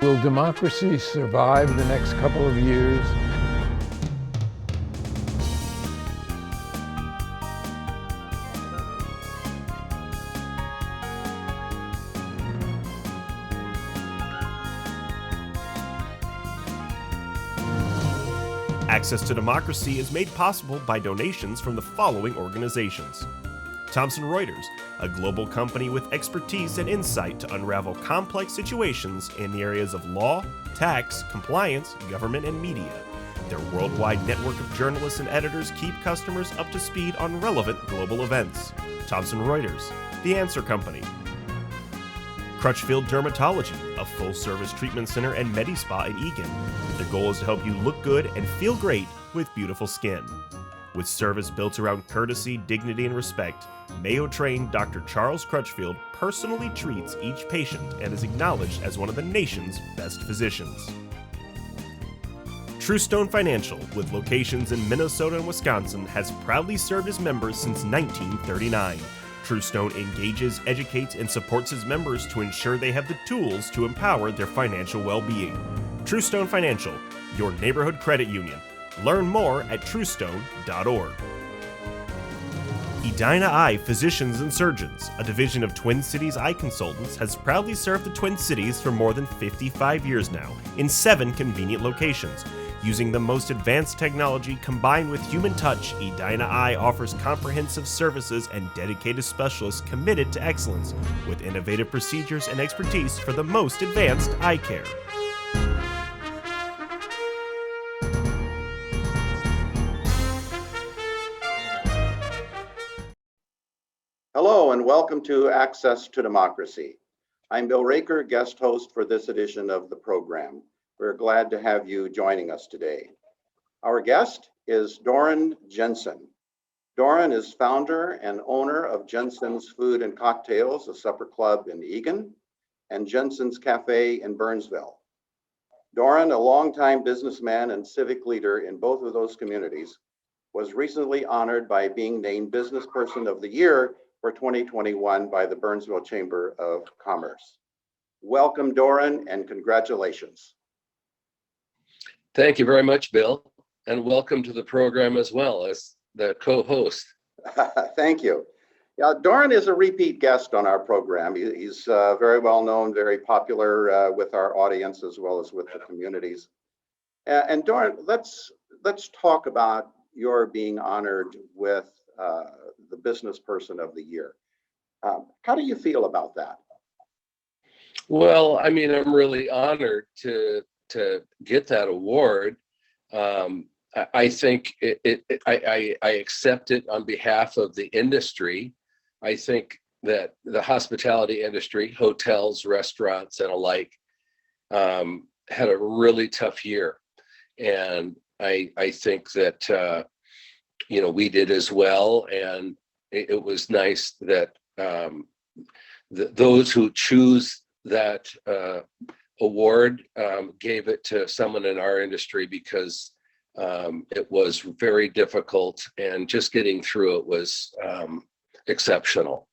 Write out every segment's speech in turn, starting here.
Will democracy survive the next couple of years? Access to Democracy is made possible by donations from the following organizations. Thomson Reuters, a global company with expertise and insight to unravel complex situations in the areas of law, tax, compliance, government, and media. Their worldwide network of journalists and editors keep customers up to speed on relevant global events. Thomson Reuters, The Answer Company. Crutchfield Dermatology, a full-service treatment center and Medi-Spa in Eagan. Their goal is to help you look good and feel great with beautiful skin. With service built around courtesy, dignity, and respect, Mayo-trained Dr. Charles Crutchfield personally treats each patient and is acknowledged as one of the nation's best physicians. Truestone Financial, with locations in Minnesota and Wisconsin, has proudly served its members since 1939. Truestone engages, educates, and supports its members to ensure they have the tools to empower their financial well-being. Truestone Financial, your neighborhood credit union. Learn more at truestone.org. Edina Eye Physicians and Surgeons, a division of Twin Cities Eye Consultants, has proudly served the Twin Cities for more than 55 years now, in 7 convenient locations. Using the most advanced technology combined with human touch, Edina Eye offers comprehensive services and dedicated specialists committed to excellence, with innovative procedures and expertise for the most advanced eye care. Hello and welcome to Access to Democracy. I'm Bill Raker, guest host for this edition of the program. We're glad to have you joining us today. Our guest is Doron Jensen. Doron is founder and owner of Jensen's Food and Cocktails, a supper club in Eagan, and Jensen's Cafe in Burnsville. Doron, a longtime businessman and civic leader in both of those communities, was recently honored by being named Business Person of the Year for 2021 by the Burnsville Chamber of Commerce. Welcome, Doron, and congratulations. Thank you very much, Bill, and welcome to the program as well as the co-host. Thank you. Yeah, Doron is a repeat guest on our program. He's very well known, very popular with our audience as well as with the communities. And Doron, let's talk about your being honored with the Business Person of the Year. How do you feel about that? Well, I mean, I'm really honored to get that award. I think I accept it on behalf of the industry. I think that the hospitality industry, hotels, restaurants, and alike, had a really tough year, and I think that we did as well. And it was nice that those who choose that award gave it to someone in our industry, because it was very difficult, and just getting through it was exceptional.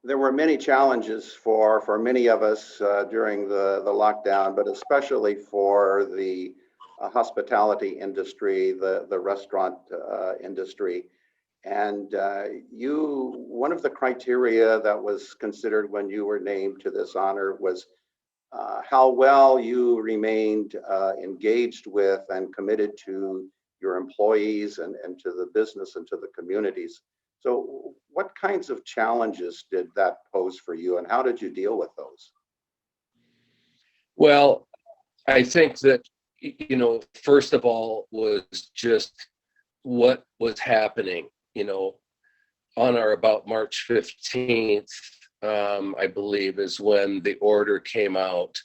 There were many challenges for many of us during the lockdown, but especially for the hospitality industry, the restaurant industry. And one of the criteria that was considered when you were named to this honor was how well you remained engaged with and committed to your employees and to the business and to the communities. So what kinds of challenges did that pose for you, and how did you deal with those? Well, I think that, first of all, was just what was happening, on or about March 15th, I believe, is when the order came out.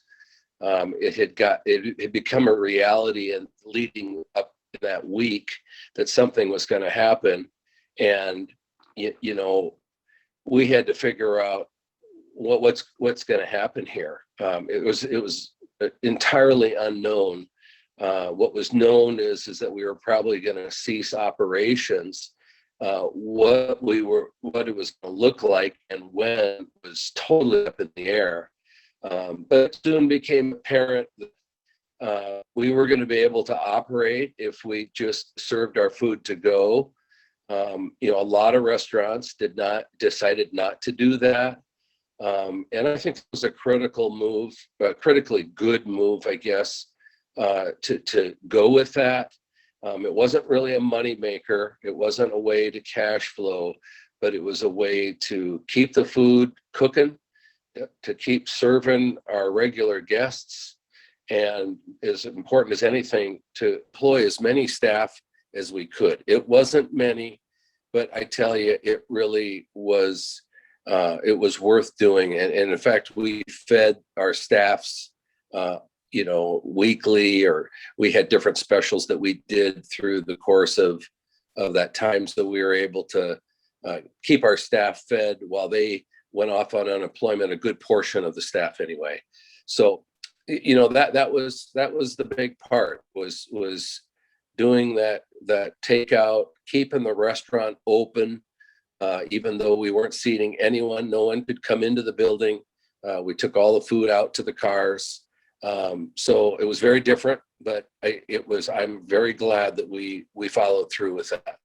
It had become a reality, and leading up that week that something was going to happen. And, we had to figure out what's going to happen here. It was entirely unknown. What was known is that we were probably going to cease operations. What it was going to look like and when was totally up in the air. But it soon became apparent that we were going to be able to operate if we just served our food to go. A lot of restaurants decided not to do that. And I think it was a critical move, a critically good move, I guess, to go with that. It wasn't really a money maker. It wasn't a way to cash flow, but it was a way to keep the food cooking, to keep serving our regular guests, and as important as anything, to employ as many staff as we could. It wasn't many, but I tell you, it really was. It was worth doing, and in fact, we fed our staffs, weekly, or we had different specials that we did through the course of that time, so we were able to keep our staff fed while they went off on unemployment. A good portion of the staff, anyway. So, that was the big part, was doing that takeout, keeping the restaurant open. Even though we weren't seating anyone, no one could come into the building. We took all the food out to the cars. So it was very different, but I'm very glad that we followed through with that.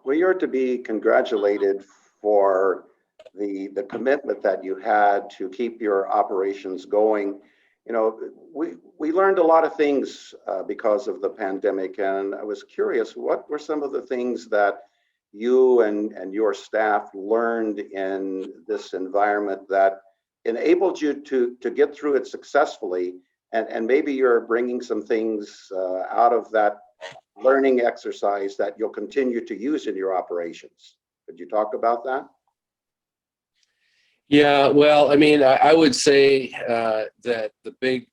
Well, you're to be congratulated for the commitment that you had to keep your operations going. We learned a lot of things because of the pandemic, and I was curious, what were some of the things that you and your staff learned in this environment that enabled you to get through it successfully, and maybe you're bringing some things out of that learning exercise that you'll continue to use in your operations. Could you talk about that? Yeah, well, I would say that the big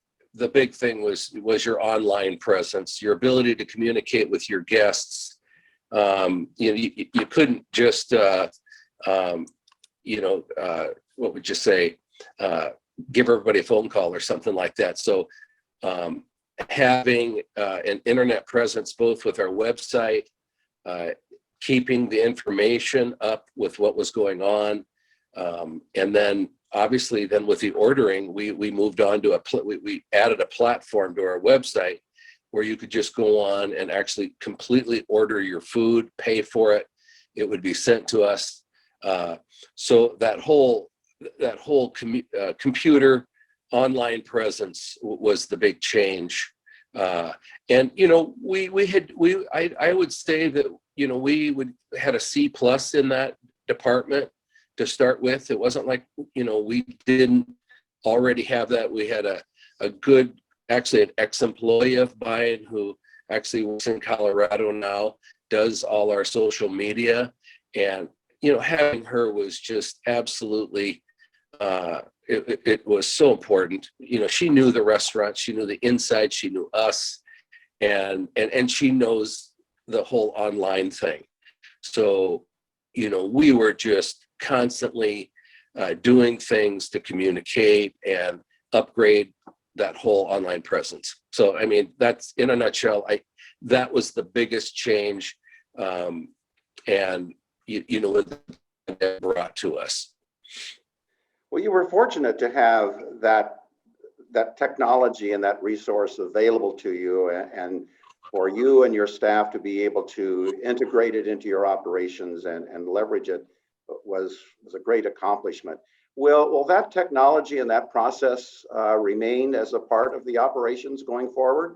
thing was your online presence, your ability to communicate with your guests. You couldn't just, what would you say, give everybody a phone call or something like that. So having an internet presence, both with our website, keeping the information up with what was going on, and then obviously then with the ordering, we moved on to we added a platform to our website where you could just go on and actually completely order your food, pay for it. It would be sent to us. So that whole computer online presence was the big change. And I would say that we had a C+ in that department to start with. It wasn't like we didn't already have that. We had a good, actually an ex-employee of mine who actually works in Colorado now, does all our social media, and having her was just absolutely it was so important. She knew the restaurant, she knew the inside, she knew us, and she knows the whole online thing. So we were just constantly doing things to communicate and upgrade that whole online presence. So that's, in a nutshell, that was the biggest change, and that brought to us. Well, you were fortunate to have that technology and that resource available to you, and for you and your staff to be able to integrate it into your operations and leverage it was a great accomplishment. Will that technology and that process remain as a part of the operations going forward?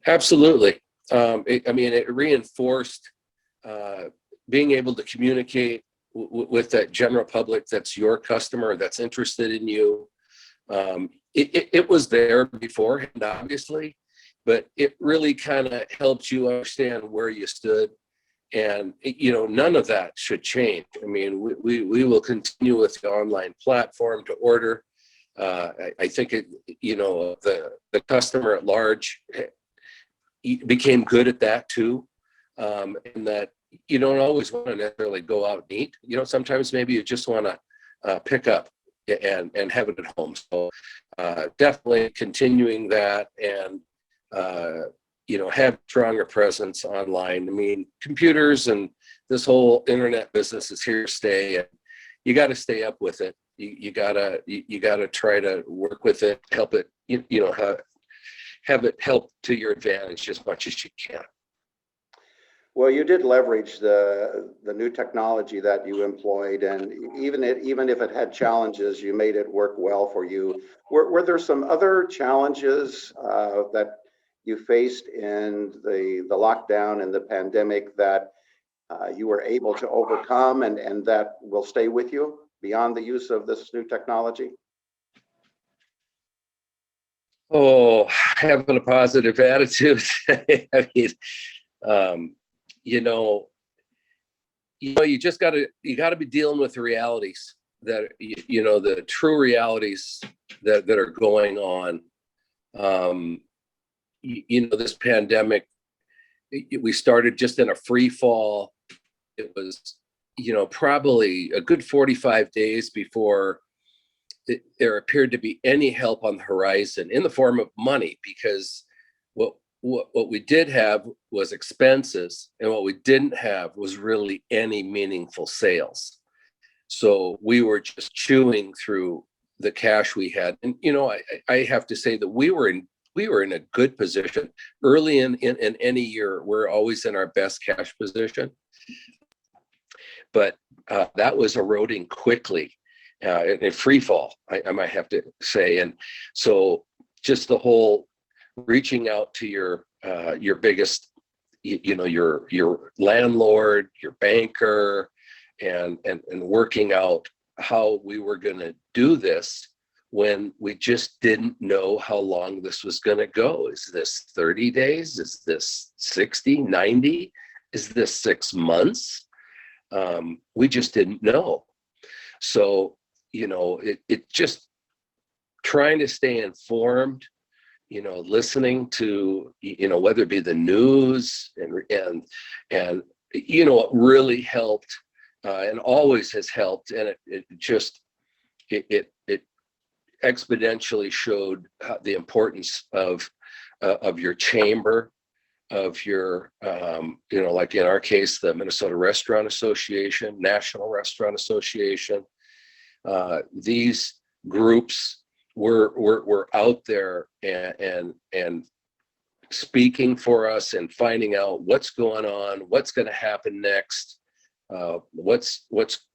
Absolutely. It reinforced being able to communicate with that general public that's your customer, that's interested in you. It was there beforehand, obviously, but it really kind of helped you understand where you stood. And none of that should change. We will continue with the online platform to order. I think the customer at large became good at that too, and that you don't always want to necessarily go out and eat. Sometimes maybe you just want to pick up and have it at home. So definitely continuing that, and have stronger presence online. Computers and this whole internet business is here to stay, and you got to stay up with it. you gotta try to work with it, help it, have it help to your advantage as much as you can. Well, you did leverage the new technology that you employed, and even if it had challenges, you made it work well for you. Were there some other challenges that you faced in the lockdown and the pandemic that you were able to overcome and that will stay with you beyond the use of this new technology? Oh, having a positive attitude. I mean, you just gotta be dealing with the realities that, the true realities that are going on. This pandemic, we started just in a free fall. It was, probably a good 45 days before there appeared to be any help on the horizon in the form of money, because what we did have was expenses, and what we didn't have was really any meaningful sales. So we were just chewing through the cash we had. And, I have to say that we were in a good position early in any year. We're always in our best cash position, but that was eroding quickly in free fall, I might have to say. And so just the whole reaching out to your biggest, your landlord, your banker, and working out how we were going to do this when we just didn't know how long this was going to go. Is this 30 days? Is this 60, 90? Is this 6 months? We just didn't know. So, it just trying to stay informed, listening to, whether it be the news and what really helped and always has helped. And it exponentially showed the importance of your chamber, of your, like in our case, the Minnesota Restaurant Association, National Restaurant Association. These groups were out there and speaking for us and finding out what's going on, what's going to happen next.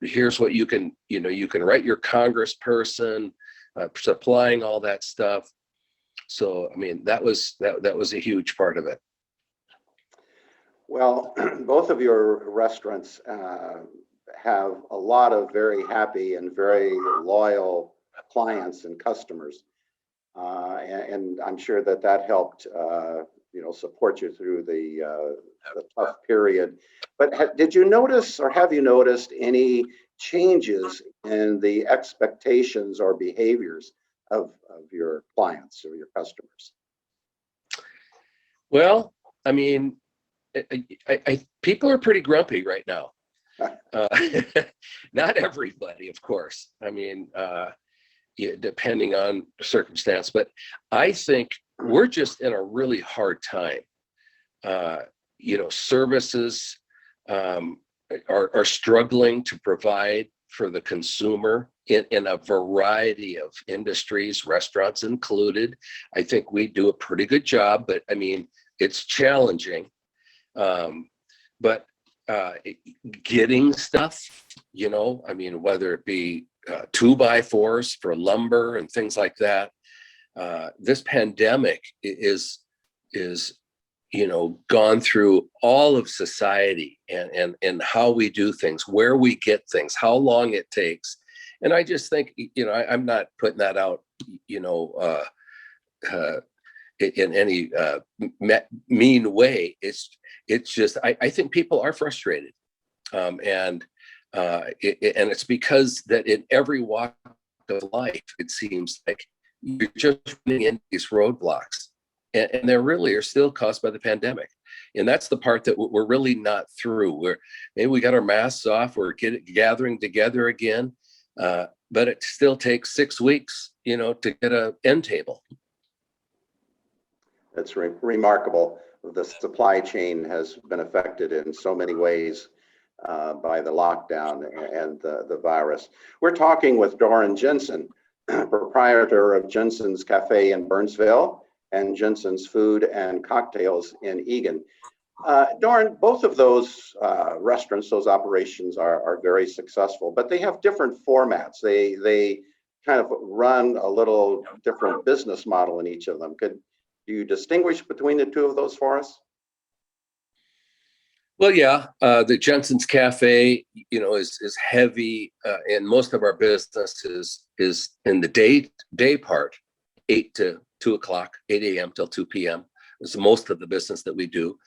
Here's what you can write your congressperson, supplying all that stuff. So, I mean, that was a huge part of it. Well, both of your restaurants have a lot of very happy and very loyal clients and customers. And I'm sure that helped, support you through the tough period. But did you notice, or have you noticed any changes in the expectations or behaviors of your clients or your customers? Well, I mean, people are pretty grumpy right now. Not everybody, of course. I mean, depending on circumstance, but I think we're just in a really hard time. Services are struggling to provide for the consumer in a variety of industries, restaurants included. I think we do a pretty good job, but I mean, it's challenging. But getting stuff, I mean, whether it be 2x4s for lumber and things like that, this pandemic is gone through all of society and how we do things, where we get things, how long it takes. And I just think, I'm not putting that out, in any mean way. It's just, I think people are frustrated. And it's because that in every walk of life, it seems like you're just running into these roadblocks, and they really are still caused by the pandemic. And that's the part that we're really not through. Maybe we got our masks off, we're gathering together again, but it still takes 6 weeks, to get an end table. That's remarkable. The supply chain has been affected in so many ways. by the lockdown and the virus. We're talking with Doron Jensen, proprietor of Jensen's Cafe in Burnsville and Jensen's Food and Cocktails in Eagan. Doron, both of those restaurants, those operations are very successful, but they have different formats. They kind of run a little different business model in each of them. Do you distinguish between the two of those for us? Well, yeah, the Jensen's Cafe, is heavy, and most of our business is in the day part, 8 to 2 o'clock, 8 a.m. till 2 p.m. is most of the business that we do.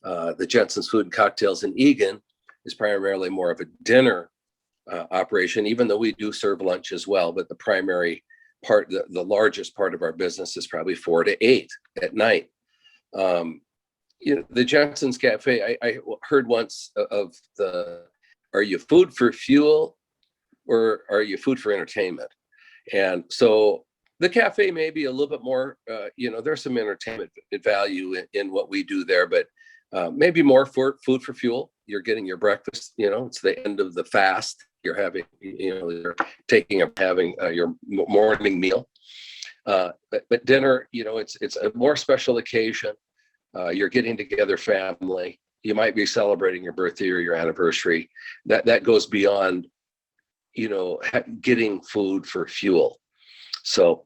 The Jensen's Food and Cocktails in Eagan is primarily more of a dinner operation, even though we do serve lunch as well. But the primary part, the largest part of our business is probably 4 to 8 at night. The Jensen's Cafe, I heard once of are you food for fuel or are you food for entertainment? And so the cafe may be a little bit more, there's some entertainment value in what we do there, but maybe more for food for fuel. You're getting your breakfast, it's the end of the fast. You're having, you're having your morning meal. But dinner, it's a more special occasion. You're getting together family. You might be celebrating your birthday or your anniversary. That goes beyond, getting food for fuel. So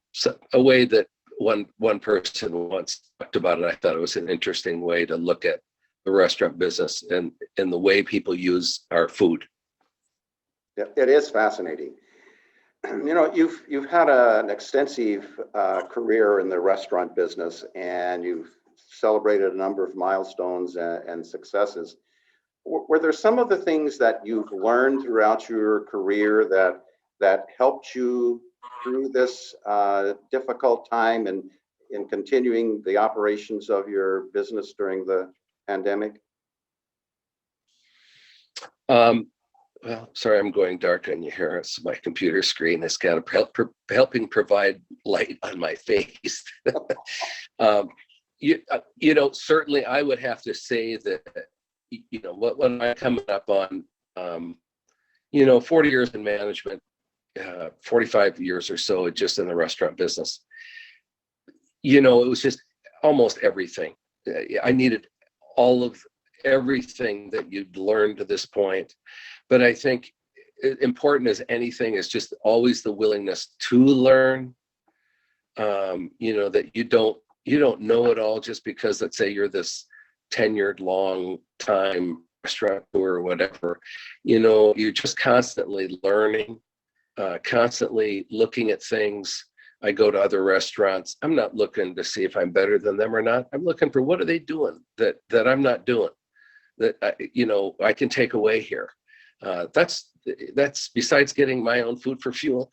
a way that one person once talked about it, I thought it was an interesting way to look at the restaurant business and the way people use our food. Yeah, it is fascinating. You've had an extensive career in the restaurant business, and you've celebrated a number of milestones and successes. Were there some of the things that you've learned throughout your career that helped you through this difficult time and in continuing the operations of your business during the pandemic? Well, sorry, I'm going dark on you here. It's my computer screen is kind of helping provide light on my face. Certainly I would have to say that, when I'm coming up on, 40 years in management, 45 years or so just in the restaurant business, it was just almost everything. I needed all of everything that you'd learned to this point. But I think important as anything is just always the willingness to learn, that you don't know it all just because, let's say, you're this tenured long time restaurateur or whatever. You're just constantly learning, constantly looking at things. I go to other restaurants. I'm not looking to see if I'm better than them or not. I'm looking for what are they doing that I'm not doing, that I can take away here. That's besides getting my own food for fuel.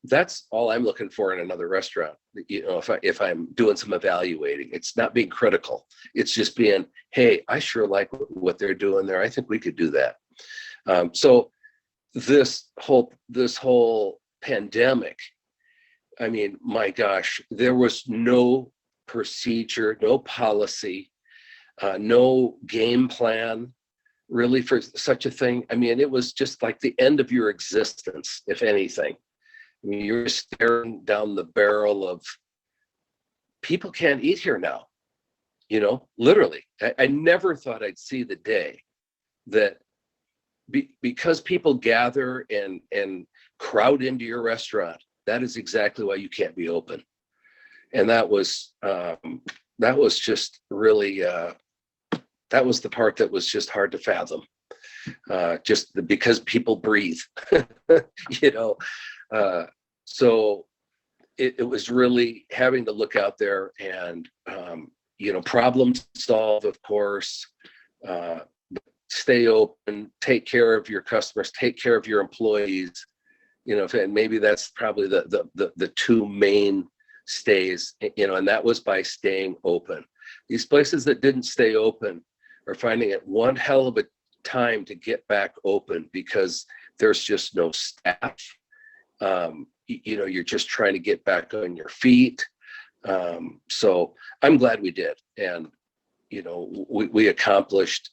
That's all I'm looking for in another restaurant. If I'm doing some evaluating, it's not being critical. It's just being, hey, I sure like what they're doing there. I think we could do that. So this whole pandemic, I mean, my gosh, there was no procedure, no policy, no game plan really for such a thing. I mean, it was just like the end of your existence, if anything. I mean, you're staring down the barrel of people can't eat here now, literally. I never thought I'd see the day that because people gather and crowd into your restaurant, that is exactly why you can't be open. And that was just really, that was the part that was just hard to fathom, because people breathe, so it was really having to look out there and, problem solve, of course, stay open, take care of your customers, take care of your employees, and maybe that's probably the two main stays, and that was by staying open. These places that didn't stay open are finding it one hell of a time to get back open because there's just no staff. You're just trying to get back on your feet. So I'm glad we did. And, we accomplished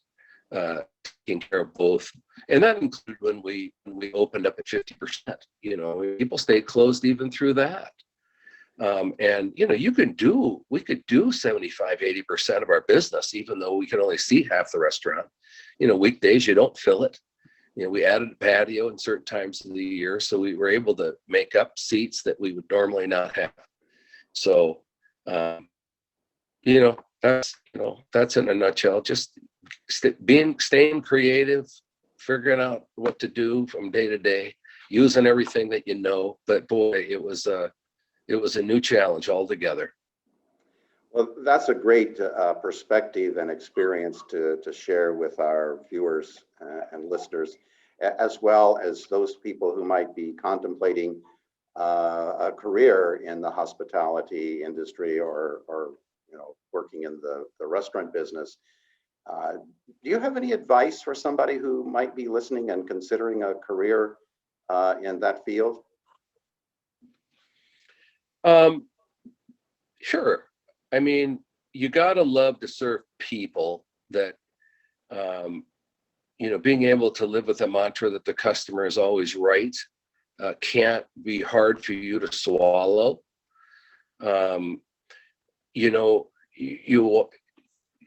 taking care of both. And that included when we opened up at 50%. People stayed closed even through that. And we could do 75, 80% of our business, even though we could only seat half the restaurant. Weekdays you don't fill it. We added a patio in certain times of the year, so we were able to make up seats that we would normally not have. So, that's in a nutshell. Just staying creative, figuring out what to do from day to day, using everything that you know. But boy, it was a new challenge altogether. Well, that's a great perspective and experience to share with our viewers and listeners, as well as those people who might be contemplating a career in the hospitality industry or working in the restaurant business. Do you have any advice for somebody who might be listening and considering a career in that field? Sure. I mean, you gotta love to serve people. That being able to live with a mantra that the customer is always right can't be hard for you to swallow.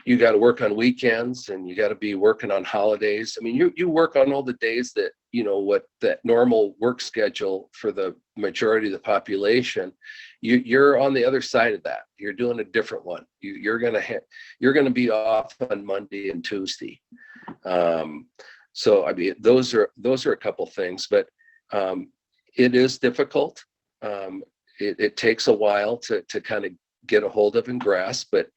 You got to work on weekends, and you got to be working on holidays. I mean, you work on all the days that what that normal work schedule for the majority of the population. You're on the other side of that. You're doing a different one. You're gonna be off on Monday and Tuesday. So I mean, those are a couple things, but it is difficult. It takes a while to kind of get a hold of and grasp. But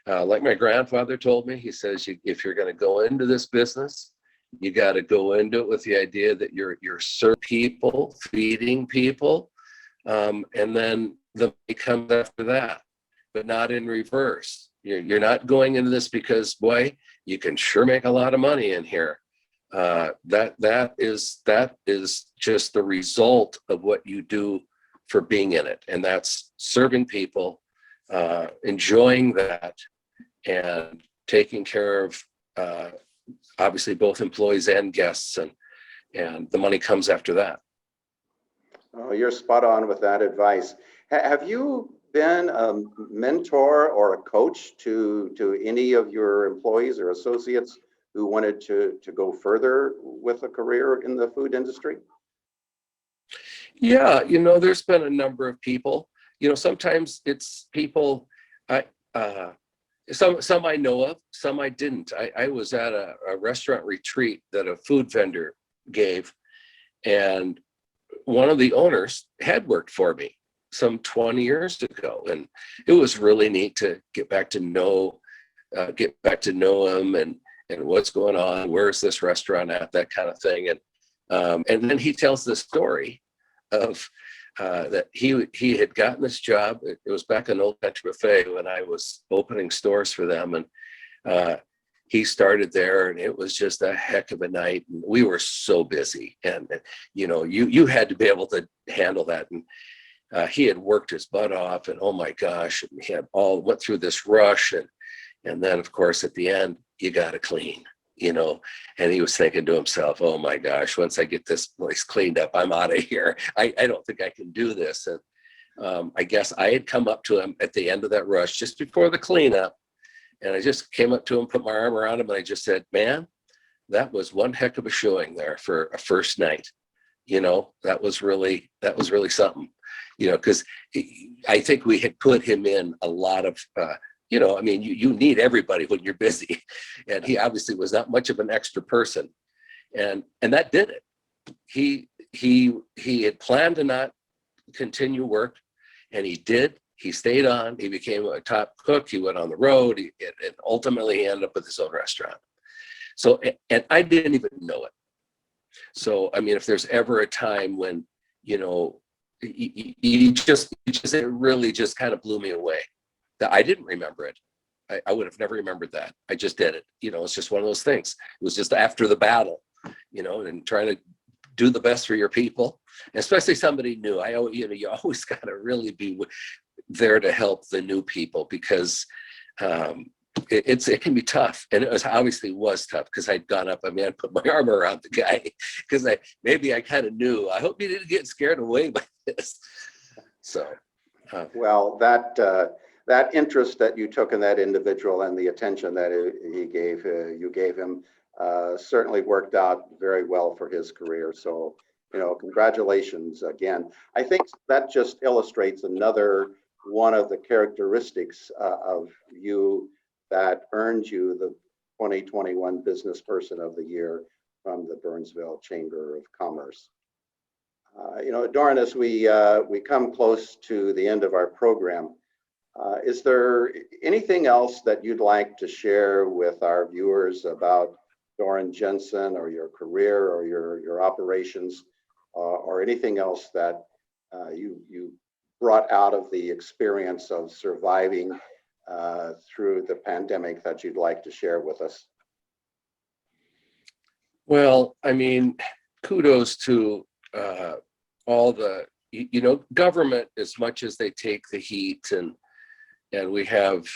like my grandfather told me, he says, if you're going to go into this business, you got to go into it with the idea that you're serving people, feeding people, and then the money comes after that, but not in reverse. You're not going into this because, boy, you can sure make a lot of money in here. That is just the result of what you do for being in it, and that's serving people, enjoying that, and taking care of obviously both employees and guests, and the money comes after that. Oh, you're spot on with that advice. Have you been a mentor or a coach to any of your employees or associates who wanted to go further with a career in the food industry? Yeah, there's been a number of people. Sometimes it's people some I know of, some I didn't. I was at a restaurant retreat that a food vendor gave, and one of the owners had worked for me some 20 years ago, and it was really neat to get back to know him and what's going on, where's this restaurant at, that kind of thing. And then he tells the story of that he had gotten this job. It was back in Old Country Buffet when I was opening stores for them, and he started there, and it was just a heck of a night. And we were so busy, and you had to be able to handle that. And he had worked his butt off, and oh my gosh, he had went through this rush, and then of course at the end you got to clean. And he was thinking to himself, oh my gosh, once I get this place cleaned up, I'm out of here. I don't think I can do this. And I guess I had come up to him at the end of that rush, just before the cleanup. And I just came up to him, put my arm around him, and I just said, man, that was one heck of a showing there for a first night. That was really something, because I think we had put him in a lot of, you need everybody when you're busy. And he obviously was not much of an extra person. And that did it. He had planned to not continue work, and he did. He stayed on. He became a top cook. He went on the road. And ultimately he ended up with his own restaurant. So, and I didn't even know it. So, I mean, if there's ever a time when, it really just kind of blew me away. That I didn't remember it. I would have never remembered that. I just did it. It's just one of those things. It was just after the battle, and trying to do the best for your people, especially somebody new. You always got to really be there to help the new people, because it can be tough, and it was obviously was tough because I'd gone up. I mean, I put my arm around the guy because I kind of knew. I hope he didn't get scared away by this. So, well, that interest that you took in that individual and the attention that you gave him certainly worked out very well for his career. So, congratulations again. I think that just illustrates another one of the characteristics of you that earned you the 2021 Business Person of the Year from the Burnsville Chamber of Commerce. Doron, as we come close to the end of our program, is there anything else that you'd like to share with our viewers about Doron Jensen or your career or your operations or anything else that you brought out of the experience of surviving through the pandemic that you'd like to share with us? well, I mean, kudos to all the, government, as much as they take the heat and we have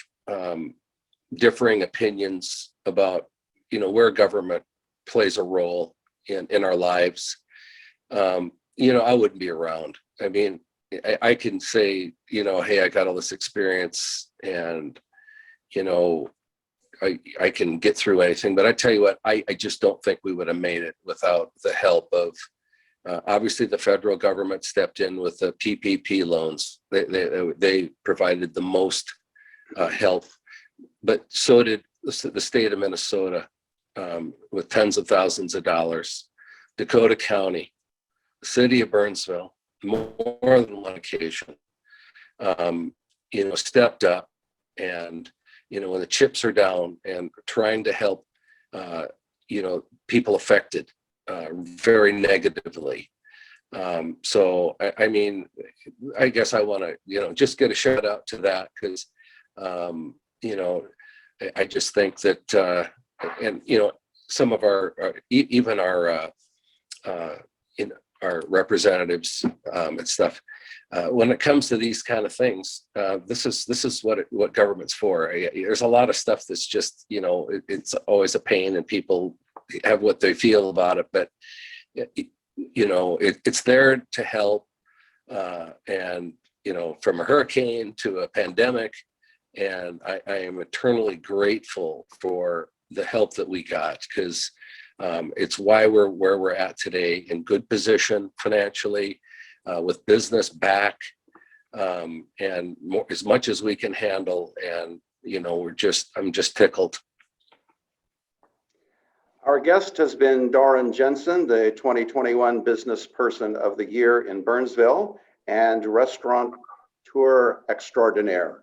differing opinions about, where government plays a role in our lives. I wouldn't be around. I mean, I can say, hey, I got all this experience and, I can get through anything, but I tell you what, I just don't think we would have made it without the help of, obviously the federal government stepped in with the PPP loans. They provided the most help, but so did the state of Minnesota with tens of thousands of dollars. Dakota County, the city of Burnsville, more than one occasion, stepped up and, when the chips are down and trying to help, people affected very negatively. So, I mean, I guess I want to, just get a shout out to that because, I just think that, and, some of even our representatives and stuff, when it comes to these kind of things, this is what government's for. There's a lot of stuff that's just, it's always a pain and people have what they feel about it, but it's there to help. And, from a hurricane to a pandemic, and I am eternally grateful for the help that we got because it's why we're where we're at today, in good position financially, with business back, and more, as much as we can handle. And I'm just tickled. Our guest has been Doron Jensen, the 2021 Business Person of the Year in Burnsville and restaurateur extraordinaire.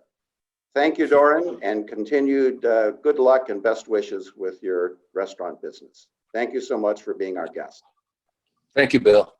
Thank you, Doron, and continued good luck and best wishes with your restaurant business. Thank you so much for being our guest. Thank you, Bill.